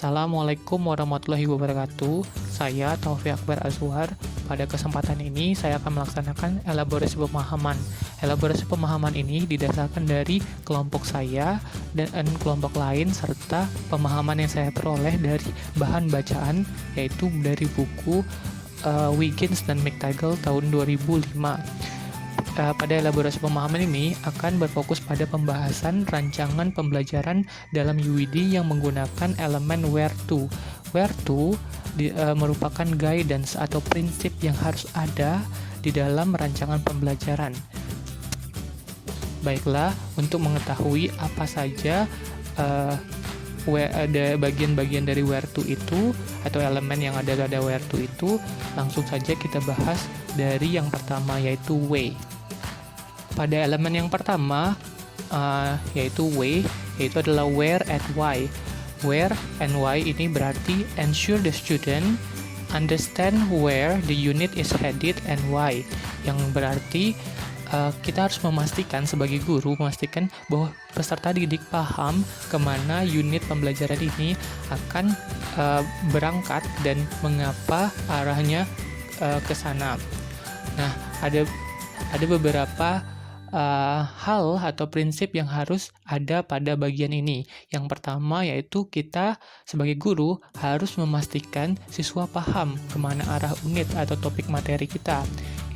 Assalamualaikum warahmatullahi wabarakatuh. Saya Taufik Akbar Azwar. Pada kesempatan ini saya akan melaksanakan elaborasi pemahaman. Elaborasi pemahaman ini didasarkan dari kelompok saya dan kelompok lain serta pemahaman yang saya peroleh dari bahan bacaan, yaitu dari buku Wiggins dan McTaggart tahun 2005. Pada elaborasi pemahaman ini akan berfokus pada pembahasan rancangan pembelajaran dalam UID yang menggunakan elemen where to. Where to merupakan guidance atau prinsip yang harus ada di dalam rancangan pembelajaran. Baiklah, untuk mengetahui apa saja ada bagian-bagian dari where to itu atau elemen yang ada pada where to itu, langsung saja kita bahas dari yang pertama, yaitu way. Pada elemen yang pertama, yaitu way, yaitu adalah where and why. Where and why ini berarti ensure the student understand where the unit is headed and why. Yang berarti kita harus memastikan sebagai guru, memastikan bahwa peserta didik paham kemana unit pembelajaran ini akan berangkat dan mengapa arahnya ke sana. Nah, ada beberapa hal atau prinsip yang harus ada pada bagian ini. Yang pertama yaitu kita sebagai guru harus memastikan siswa paham kemana arah unit atau topik materi kita.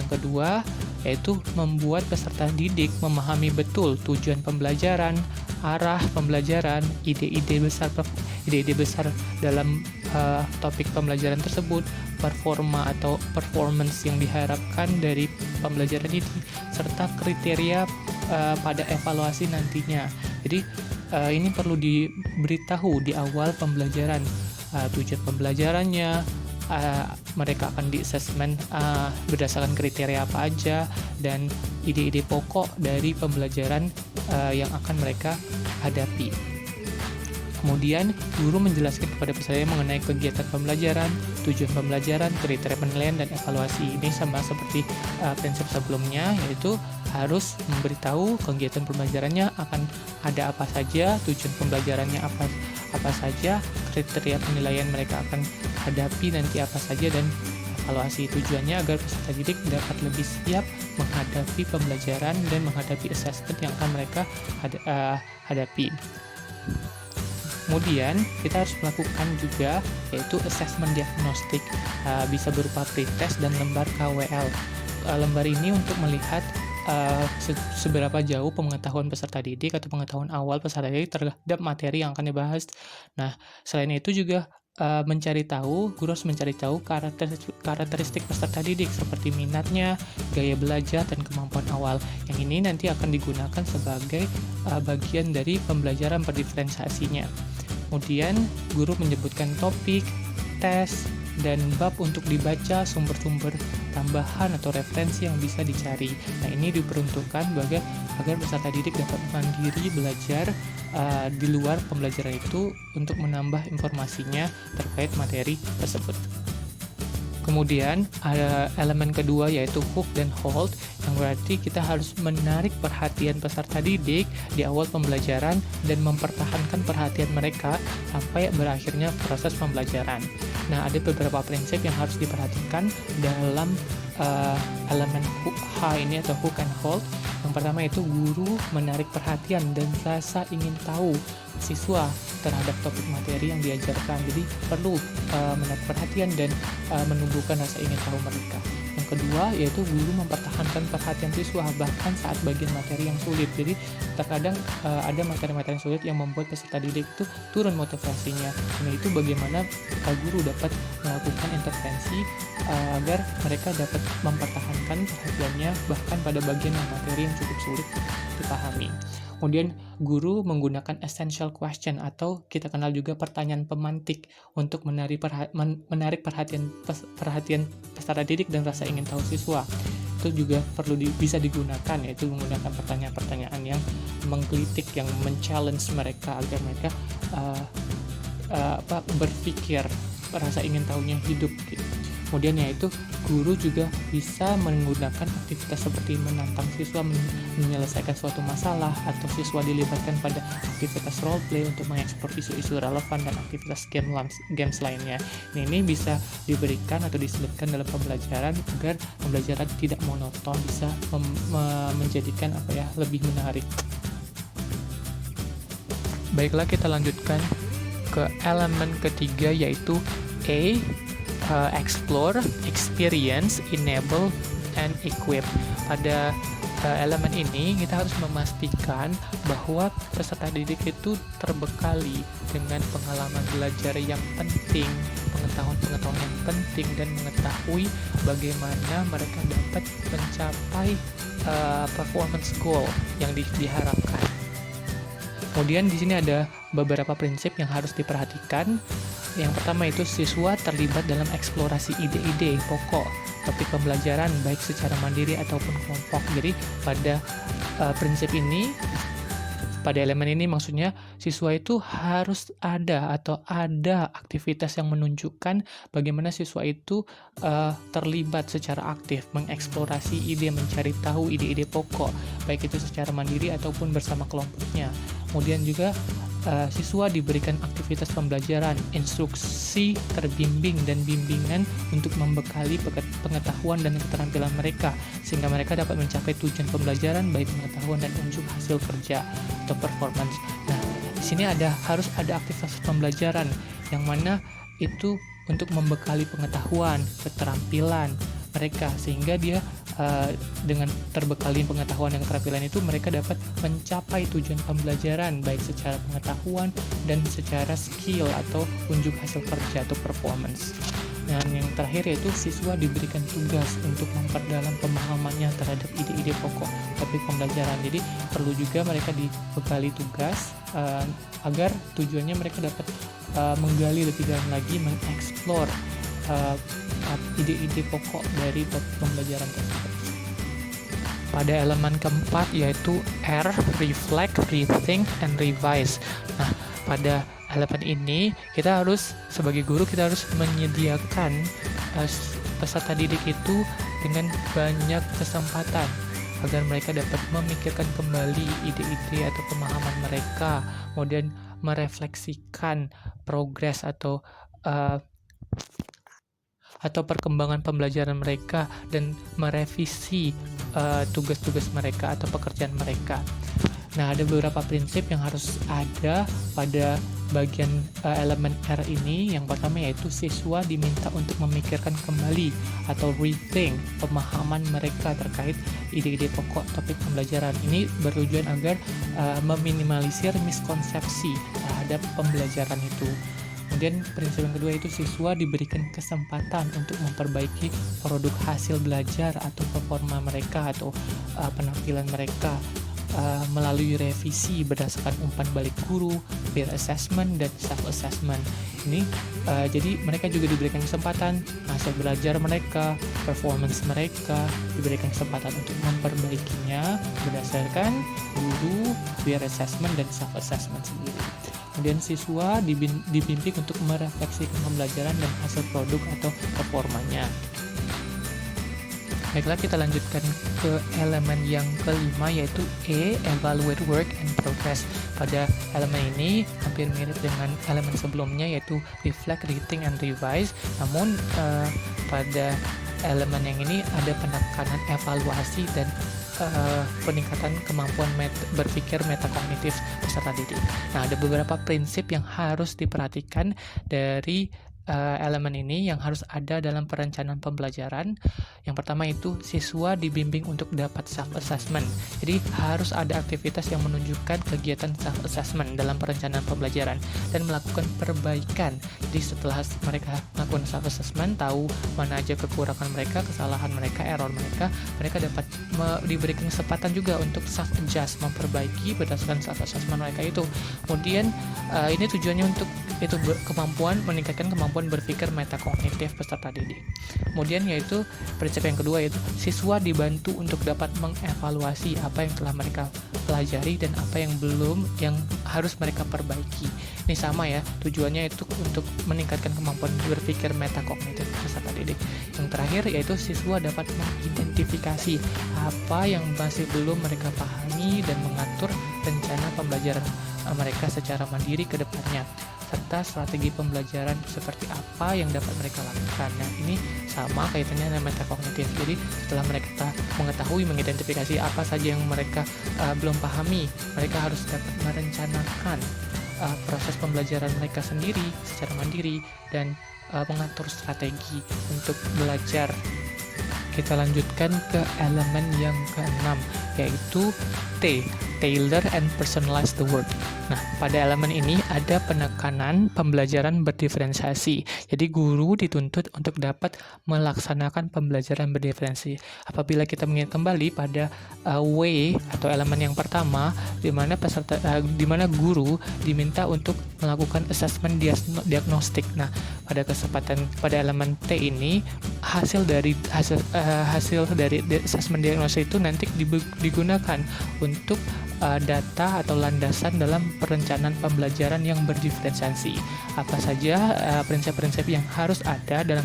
Yang kedua yaitu membuat peserta didik memahami betul tujuan pembelajaran, arah pembelajaran, ide-ide besar dalam topik pembelajaran tersebut, performa atau performance yang diharapkan dari pembelajaran ini, serta kriteria pada evaluasi nantinya. Jadi ini perlu diberitahu di awal pembelajaran, tujuan pembelajarannya, mereka akan di-assessment berdasarkan kriteria apa aja, dan ide-ide pokok dari pembelajaran yang akan mereka hadapi. Kemudian, guru menjelaskan kepada peserta mengenai kegiatan pembelajaran, tujuan pembelajaran, kriteria penilaian, dan evaluasi. Ini sama seperti prinsip sebelumnya, yaitu harus memberitahu kegiatan pembelajarannya akan ada apa saja, tujuan pembelajarannya apa saja, kriteria penilaian mereka akan hadapi nanti apa saja, dan evaluasi. Tujuannya agar peserta didik dapat lebih siap menghadapi pembelajaran dan menghadapi assessment yang akan mereka hadapi. Kemudian kita harus melakukan juga yaitu assessment diagnostik, bisa berupa pretest dan lembar KWL. Lembar ini untuk melihat seberapa jauh pengetahuan peserta didik atau pengetahuan awal peserta didik terhadap materi yang akan dibahas. Nah, selain itu juga guru harus mencari tahu karakteristik peserta didik seperti minatnya, gaya belajar, dan kemampuan awal. Yang ini nanti akan digunakan sebagai bagian dari pembelajaran berdiferensiasinya. Kemudian guru menyebutkan topik, tes, dan bab untuk dibaca, sumber-sumber tambahan atau referensi yang bisa dicari. Nah, ini diperuntukkan agar peserta didik dapat mandiri belajar di luar pembelajaran itu untuk menambah informasinya terkait materi tersebut. Kemudian ada elemen kedua yaitu hook dan hold, yang berarti kita harus menarik perhatian peserta didik di awal pembelajaran dan mempertahankan perhatian mereka sampai berakhirnya proses pembelajaran. Nah, ada beberapa prinsip yang harus diperhatikan dalam elemen H ini atau hook and hold. Yang pertama itu guru menarik perhatian dan rasa ingin tahu siswa terhadap topik materi yang diajarkan. Jadi perlu menarik perhatian dan menumbuhkan rasa ingin tahu mereka. Yang kedua yaitu guru mempertahankan perhatian siswa bahkan saat bagian materi yang sulit. Jadi terkadang ada materi-materi yang sulit yang membuat peserta didik itu turun motivasinya. Nah, itu bagaimana guru dapat melakukan intervensi agar mereka dapat mempertahankan perhatiannya bahkan pada bagian materi yang cukup sulit dipahami. Kemudian guru menggunakan essential question atau kita kenal juga pertanyaan pemantik untuk menarik perhatian peserta didik dan rasa ingin tahu siswa. Itu juga perlu bisa digunakan, yaitu menggunakan pertanyaan-pertanyaan yang menggelitik, yang men-challenge mereka agar mereka berpikir, rasa ingin tahunya hidup gitu. Kemudian yaitu guru juga bisa menggunakan aktivitas seperti menantang siswa menyelesaikan suatu masalah, atau siswa dilibatkan pada aktivitas role play untuk mengeksplor isu-isu relevan dan aktivitas games lainnya. Ini bisa diberikan atau diselipkan dalam pembelajaran agar pembelajaran tidak monoton, bisa menjadikan lebih menarik. Baiklah, kita lanjutkan ke elemen ketiga, yaitu A. Explore, experience, enable, and equip. Pada elemen ini kita harus memastikan bahwa peserta didik itu terbekali dengan pengalaman belajar yang penting, pengetahuan-pengetahuan yang penting, dan mengetahui bagaimana mereka dapat mencapai performance goal yang diharapkan. Kemudian di sini ada beberapa prinsip yang harus diperhatikan. Yang pertama itu siswa terlibat dalam eksplorasi ide-ide pokok topik pembelajaran baik secara mandiri ataupun kelompok. Jadi pada prinsip ini, pada elemen ini maksudnya siswa itu harus ada aktivitas yang menunjukkan bagaimana siswa itu terlibat secara aktif mengeksplorasi ide, mencari tahu ide-ide pokok baik itu secara mandiri ataupun bersama kelompoknya. Kemudian juga siswa diberikan aktivitas pembelajaran, instruksi terbimbing dan bimbingan untuk membekali pengetahuan dan keterampilan mereka sehingga mereka dapat mencapai tujuan pembelajaran baik pengetahuan dan unjuk hasil kerja atau performance. Nah, di sini harus ada aktivitas pembelajaran yang mana itu untuk membekali pengetahuan, keterampilan mereka sehingga dia dengan terbekali pengetahuan dan keterampilan itu mereka dapat mencapai tujuan pembelajaran baik secara pengetahuan dan secara skill atau unjuk hasil kerja atau performance. Dan yang terakhir yaitu siswa diberikan tugas untuk memperdalam pemahamannya terhadap ide-ide pokok topik pembelajaran. Jadi perlu juga mereka dibekali tugas agar tujuannya mereka dapat menggali lebih dalam lagi, mengeksplor ide-ide pokok dari pembelajaran tersebut. Pada elemen keempat yaitu R, reflect, rethink, and revise. Nah, pada elemen ini kita harus sebagai guru kita harus menyediakan peserta didik itu dengan banyak kesempatan agar mereka dapat memikirkan kembali ide-ide atau pemahaman mereka, kemudian merefleksikan progres atau perkembangan pembelajaran mereka dan merevisi tugas-tugas mereka atau pekerjaan mereka. Nah, ada beberapa prinsip yang harus ada pada bagian elemen R ini. Yang pertama yaitu siswa diminta untuk memikirkan kembali atau rethink pemahaman mereka terkait ide-ide pokok topik pembelajaran. Ini bertujuan agar meminimalisir miskonsepsi terhadap pembelajaran itu. Kemudian prinsip yang kedua itu siswa diberikan kesempatan untuk memperbaiki produk hasil belajar atau performa mereka atau penampilan mereka melalui revisi berdasarkan umpan balik guru, peer assessment, dan self-assessment. Ini jadi mereka juga diberikan kesempatan hasil belajar mereka, performance mereka diberikan kesempatan untuk memperbaikinya berdasarkan guru, peer assessment, dan self-assessment sendiri. Kemudian siswa dibimbing untuk merefleksikan pembelajaran dan hasil produk atau performanya. Baiklah, kita lanjutkan ke elemen yang kelima yaitu E, evaluate work and progress. Pada elemen ini hampir mirip dengan elemen sebelumnya yaitu reflect, rethink, and revise. Namun pada elemen yang ini ada penekanan evaluasi dan peningkatan kemampuan berpikir metakognitif peserta didik. Nah, ada beberapa prinsip yang harus diperhatikan dari elemen ini yang harus ada dalam perencanaan pembelajaran. Yang pertama itu siswa dibimbing untuk dapat self-assessment. Jadi harus ada aktivitas yang menunjukkan kegiatan self-assessment dalam perencanaan pembelajaran dan melakukan perbaikan. Jadi setelah mereka melakukan self-assessment, tahu mana aja kekurangan mereka, kesalahan mereka, error mereka, mereka dapat diberikan kesempatan juga untuk self-adjust, memperbaiki berdasarkan self-assessment mereka itu. Kemudian ini tujuannya untuk meningkatkan kemampuan berpikir metakognitif peserta didik. Kemudian yaitu prinsip yang kedua yaitu siswa dibantu untuk dapat mengevaluasi apa yang telah mereka pelajari dan apa yang harus mereka perbaiki. Ini sama ya, tujuannya itu untuk meningkatkan kemampuan berpikir berpikir metakognitif peserta didik. Yang terakhir yaitu siswa dapat mengidentifikasi apa yang masih belum mereka pahami dan mengatur rencana pembelajaran mereka secara mandiri ke depannya, serta strategi pembelajaran seperti apa yang dapat mereka lakukan. Nah, ini sama kaitannya dengan metakognitif. Jadi, setelah mereka mengetahui, mengidentifikasi apa saja yang mereka belum pahami, mereka harus dapat merencanakan proses pembelajaran mereka sendiri secara mandiri dan mengatur strategi untuk belajar. Kita lanjutkan ke elemen yang keenam, yaitu T, tailor and personalize the work. Nah, pada elemen ini ada penekanan pembelajaran berdiferensiasi. Jadi, guru dituntut untuk dapat melaksanakan pembelajaran berdiferensiasi. Apabila kita mengingat kembali pada W atau elemen yang pertama, di mana guru diminta untuk melakukan assessment diagnostik. Nah, pada elemen T ini hasil dari assessment diagnostik itu nanti digunakan untuk data atau landasan dalam perencanaan pembelajaran yang berdiferensiasi. Apa saja prinsip-prinsip yang harus ada dalam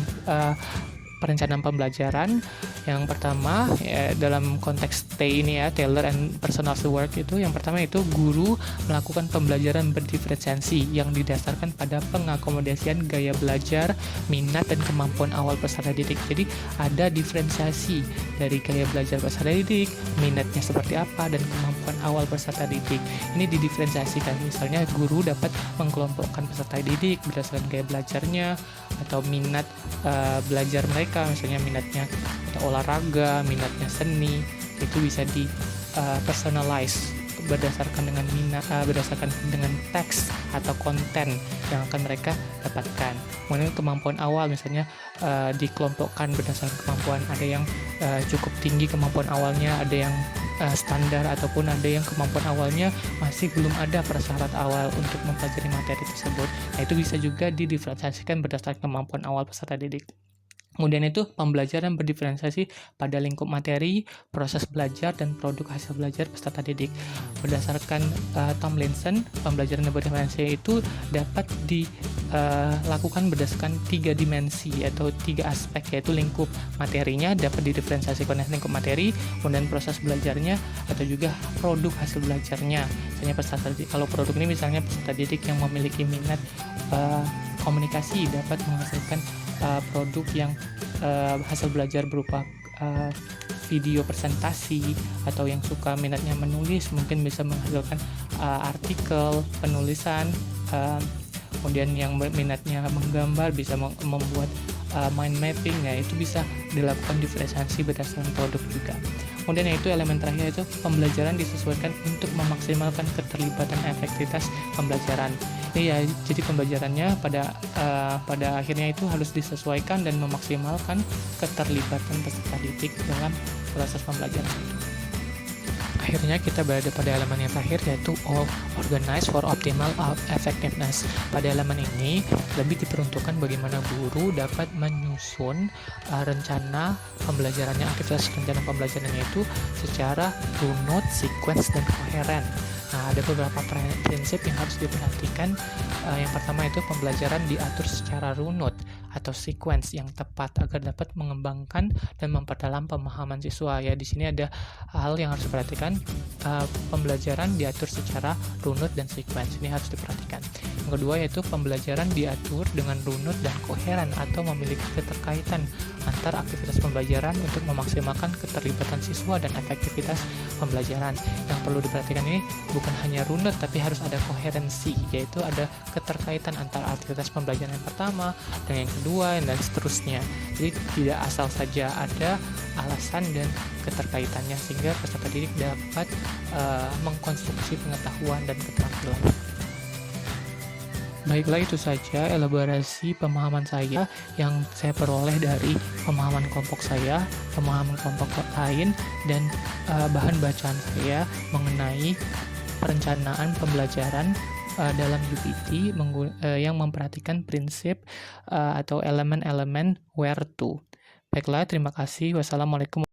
perencanaan pembelajaran? Yang pertama, dalam konteks T ini ya, tailor and personalized work itu, yang pertama itu guru melakukan pembelajaran berdiferensiasi yang didasarkan pada pengakomodasian gaya belajar, minat, dan kemampuan awal peserta didik. Jadi, ada diferensiasi dari gaya belajar peserta didik, minatnya seperti apa, dan kemampuan awal peserta didik. Ini didiferensiasikan. Misalnya, guru dapat mengkelompokkan peserta didik berdasarkan gaya belajarnya atau minat belajar mereka, misalnya minatnya olahraga, minatnya seni, itu bisa di personalize berdasarkan dengan teks atau konten yang akan mereka dapatkan. Kemudian kemampuan awal misalnya dikelompokkan berdasarkan kemampuan, ada yang cukup tinggi kemampuan awalnya, ada yang standar, ataupun ada yang kemampuan awalnya masih belum ada prasyarat awal untuk mempelajari materi tersebut. Nah, itu bisa juga didiferensiasikan berdasarkan kemampuan awal peserta didik. Kemudian itu pembelajaran berdiferensiasi pada lingkup materi, proses belajar, dan produk hasil belajar peserta didik. Berdasarkan Tomlinson, pembelajaran berdiferensiasi itu dapat dilakukan berdasarkan 3 dimensi atau 3 aspek, yaitu lingkup materinya dapat didiferensiasikan oleh lingkup materi, kemudian proses belajarnya atau juga produk hasil belajarnya. Misalnya peserta didik, kalau produk ini misalnya peserta didik yang memiliki minat komunikasi dapat menghasilkan produk yang hasil belajar berupa video presentasi, atau yang suka minatnya menulis mungkin bisa menghasilkan artikel, penulisan, kemudian yang minatnya menggambar bisa membuat mind mapping, ya itu bisa dilakukan diferensiasi berdasarkan produk juga. Kemudian yaitu elemen terakhir itu pembelajaran disesuaikan untuk memaksimalkan keterlibatan efektivitas pembelajaran. Ini ya, jadi pembelajarannya pada akhirnya itu harus disesuaikan dan memaksimalkan keterlibatan peserta didik dalam proses pembelajaran itu. Akhirnya kita berada pada elemen yang terakhir, yaitu organize for optimal effectiveness. Pada elemen ini lebih diperuntukkan bagaimana guru dapat menyusun rencana pembelajarannya, aktivitas rencana pembelajarannya itu secara runut, sequence, dan koheren. Nah, ada beberapa prinsip yang harus diperhatikan. Yang pertama itu pembelajaran diatur secara runut atau sequence yang tepat agar dapat mengembangkan dan memperdalam pemahaman siswa. Ya, di sini ada hal yang harus diperhatikan. Pembelajaran diatur secara runut dan sequence. Ini harus diperhatikan. Yang kedua yaitu pembelajaran diatur dengan runut dan koheren atau memiliki keterkaitan antar aktivitas pembelajaran untuk memaksimalkan keterlibatan siswa dan efektivitas pembelajaran. Yang perlu diperhatikan ini bukan hanya runut tapi harus ada koherensi, yaitu ada keterkaitan antara aktivitas pembelajaran yang pertama dan yang kedua dan seterusnya. Jadi tidak asal saja ada alasan dan keterkaitannya, sehingga peserta didik dapat mengkonstruksi pengetahuan dan keterampilan. Baiklah, itu saja elaborasi pemahaman saya yang saya peroleh dari pemahaman kelompok saya, pemahaman kelompok lain, dan bahan bacaan saya mengenai perencanaan pembelajaran dalam UPT yang memperhatikan prinsip atau elemen-elemen where to. Baiklah, terima kasih. Wassalamualaikum.